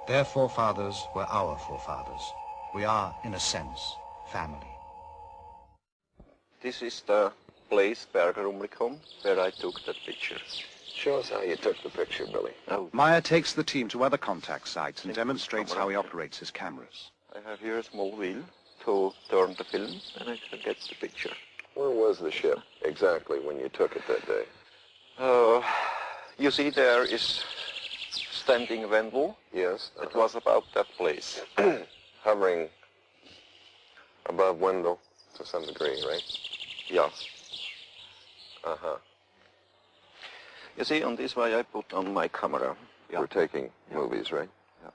Their forefathers were our forefathers. We are, in a sense, family. This is the place, Bergerumlikon, where I took that picture. Show us how you took the picture, Billy. Oh. Meier takes the team to other contact sites and demonstrates how he operates his cameras. I have here a small wheel to turn the film, and I can get the picture. Where was the ship exactly when you took it that day? You see there is standing Wendel. Yes. It was about that place. Hovering above Wendell to some degree, right? Yeah. Uh-huh. You see, on this way I put on my camera. Yeah. We're taking movies, right? Yeah.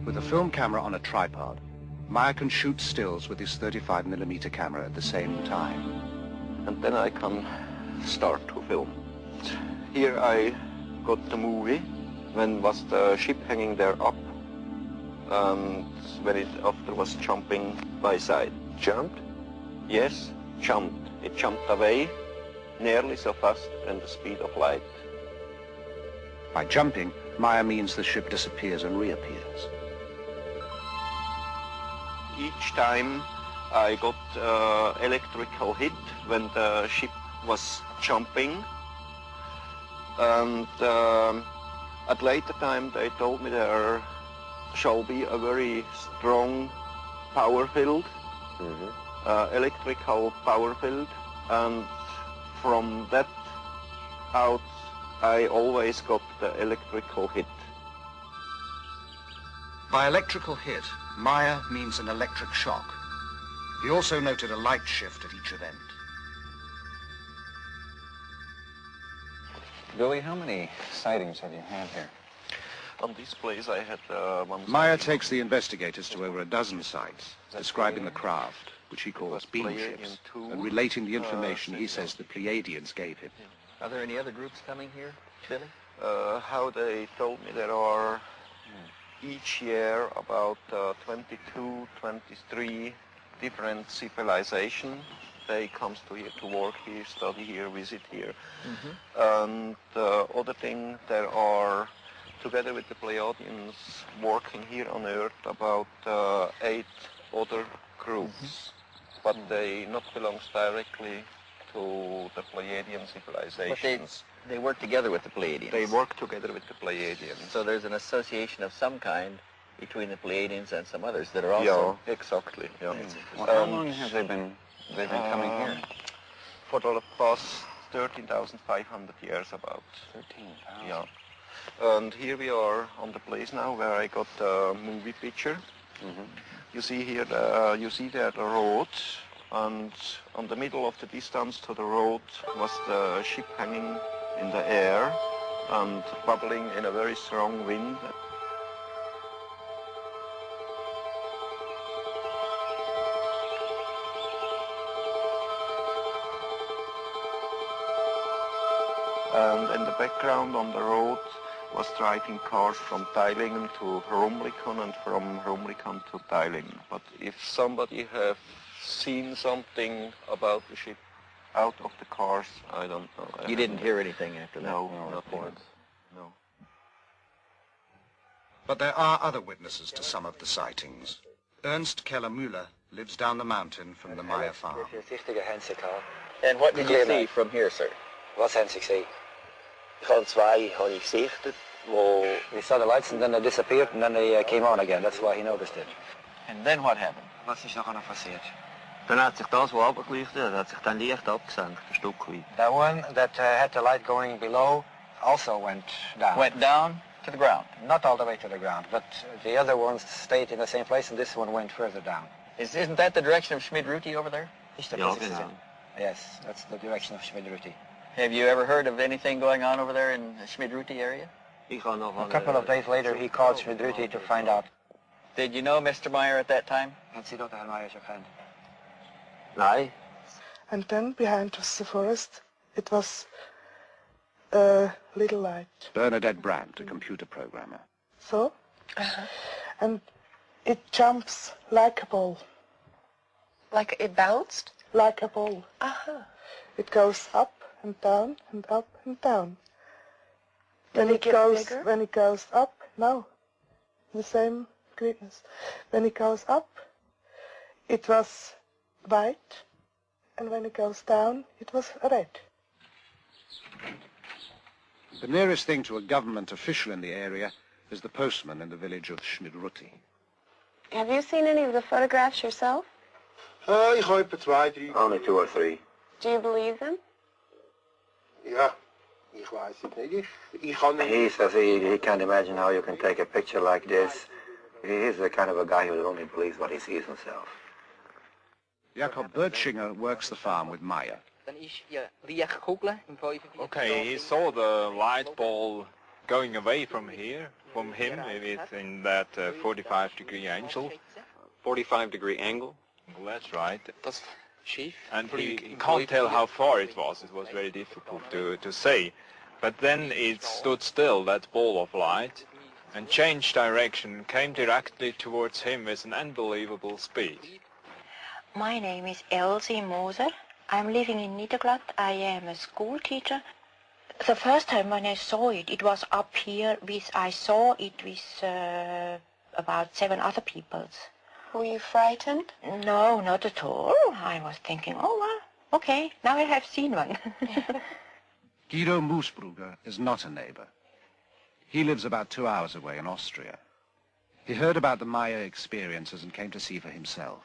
With a film camera on a tripod, Meier can shoot stills with his 35mm camera at the same time. And then I can start to film. Here I got the movie when was the ship hanging there up, and when it after was jumping by side. Jumped? Yes, jumped. It jumped away nearly so fast than the speed of light. By jumping, Meier means the ship disappears and reappears. Each time I got electrical hit when the ship was jumping, and at later time they told me there shall be a very strong power field, electrical power field, and from that out I always got the electrical hit. By electrical hit, Meier means an electric shock. He also noted a light shift at each event. Billy, how many sightings have you had here? On this place I had one... Meier takes the investigators to over a dozen sites, describing the craft, which he calls beam ships, and relating the information he says the Pleiadians gave him. Are there any other groups coming here, Billy? How they told me there are each year about 22, 23 different civilizations. They come to here to work here, study here, visit here. And the other thing, there are, together with the Pleiadians, working here on Earth about 8 other groups. But they not belongs directly to the Pleiadian civilizations. But they work together with the Pleiadians. They work together with the Pleiadians. So there's an association of some kind between the Pleiadians and some others that are also... Yeah, exactly. Yeah. Well, how long have they been coming here? For the past 13,500 years about. 13,000? Yeah. And here we are on the place now where I got the movie picture. You see here, you see there the road, and on the middle of the distance to the road was the ship hanging in the air and bubbling in a very strong wind. And in the background on the road was driving cars from Teilingen to Rumlikon and from Rumlikon to Teilingen. But if somebody have seen something about the ship out of the cars, I don't know. You didn't hear anything after that? No, nothing. No. But there are other witnesses to some of the sightings. Ernst Keller-Müller lives down the mountain from the Meier farm. And what did you see from here, sir? Was haben Sie gesehen? Ich habe zwei gesichtet, wo... We saw the lights and then they disappeared and then they came on again. That's why he noticed it. And then what happened? Was ist nachher noch passiert? Dann hat sich das, was runtergeleuchtet hat, hat sich dann leicht abgesenkt, ein Stück weit. That one that had the light going below also went down. Went down to the ground? Not all the way to the ground, but the other ones stayed in the same place and this one went further down. Isn't that the direction of Schmid-Ruti over there? Ja, genau. Yes, that's the direction of Schmid-Ruti. Have you ever heard of anything going on over there in the Schmid-Ruti area? Ich habe noch A couple of days later he called Schmid-Ruti to find out. Did you know Mr. Meier at that time? And Sie dort Herrn Meier gekend? Nein. And then behind us the forest, it was a little light. Bernadette Brandt, a computer programmer. So? And it jumps like a ball. Like it bounced? Like a ball. It goes up and down and up and down. Did it get bigger? When it goes up, no. the same greenness. When it goes up, it was white, and when it goes down, it was red. The nearest thing to a government official in the area is the postman in the village of Schmidruti. Have you seen any of the photographs yourself? Only 2 or 3. Do you believe them? He says he can't imagine how you can take a picture like this. He's the kind of a guy who only believes what he sees himself. Jakob Bertschinger works the farm with Meier. Okay, he saw the light ball going away from here, from him, in that 45-degree angle. 45-degree angle? Well, that's right. And he can't tell how far it was. It was very difficult to say. But then it stood still, that ball of light, and changed direction, came directly towards him with an unbelievable speed. My name is Elsie Moser. I'm living in Niederglatt. I am a school teacher. The first time when I saw it, it was up here. I saw it with about 7 other people. Were you frightened? No, not at all. I was thinking, oh, well, okay, now I have seen one. Guido Moosbrugger is not a neighbor. He lives about 2 hours away in Austria. He heard about the Meier experiences and came to see for himself.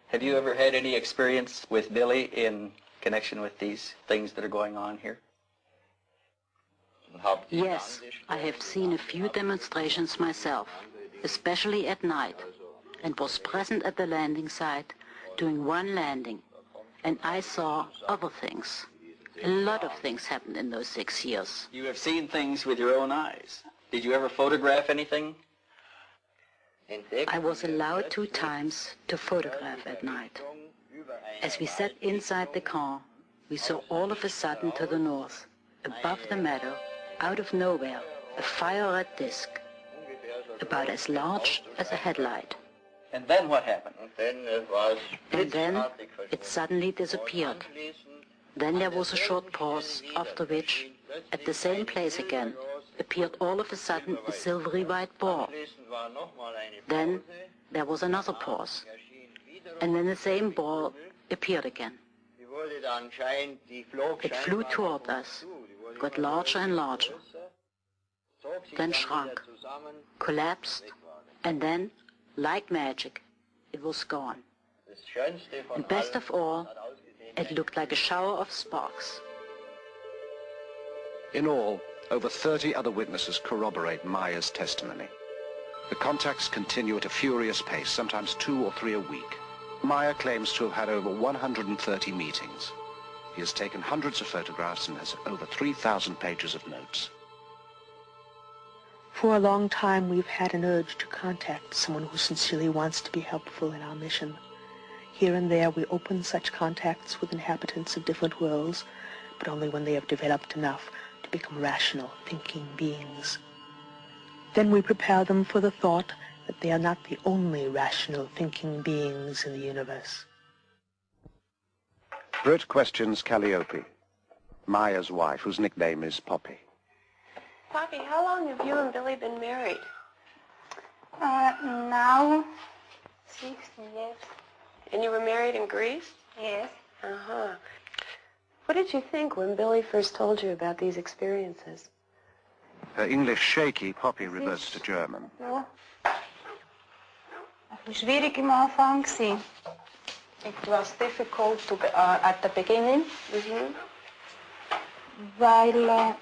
Have you ever had any experience with Billy in connection with these things that are going on here? Yes, I have seen a few demonstrations myself, especially at night, and was present at the landing site doing one landing, and I saw other things. A lot of things happened in those 6 years. You have seen things with your own eyes. Did you ever photograph anything? I was allowed 2 times to photograph at night. As we sat inside the car, we saw all of a sudden to the north, above the meadow, out of nowhere, a fire-red disc, about as large as a headlight. And then what happened? And then it suddenly disappeared. Then there was a short pause, after which, at the same place again, appeared all of a sudden a silvery white ball. Then there was another pause, and then the same ball appeared again. It flew toward us, got larger and larger, then shrunk, collapsed, and then, like magic, it was gone. And best of all, it looked like a shower of sparks. In all, over 30 other witnesses corroborate Meier's testimony. The contacts continue at a furious pace, sometimes 2 or 3 a week. Meier claims to have had over 130 meetings. He has taken hundreds of photographs and has over 3,000 pages of notes. For a long time, we've had an urge to contact someone who sincerely wants to be helpful in our mission. Here and there, we open such contacts with inhabitants of different worlds, but only when they have developed enough to become rational, thinking beings. Then we prepare them for the thought that they are not the only rational, thinking beings in the universe. Britt questions Calliope, Meier's wife, whose nickname is Poppy. Poppy, how long have you and Billy been married? Now, 60 years. And you were married in Greece? Yes. Uh-huh. What did you think when Billy first told you about these experiences? Her English shaky, Poppy reverts to German. Ja. Het was schwierig am Anfang. It was difficult at the beginning. Weil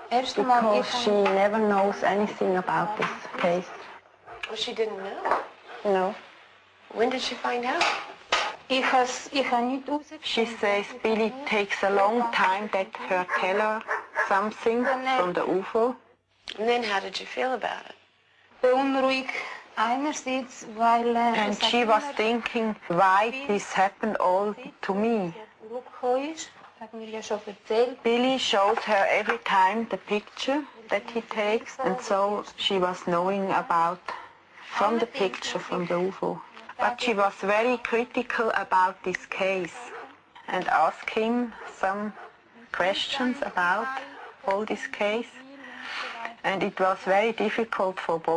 because she never knows anything about this case. Oh, she didn't know? No. When did she find out? She says Billy takes a long time that her tell her something from the UFO. And then how did you feel about it? Beunruhigt einerseits, weil and she was thinking why this happened all to me. Billy shows her every time the picture that he takes, and so she was knowing about from the picture from the UFO. But she was very critical about this case and asked him some questions about all this case. And it was very difficult for Bob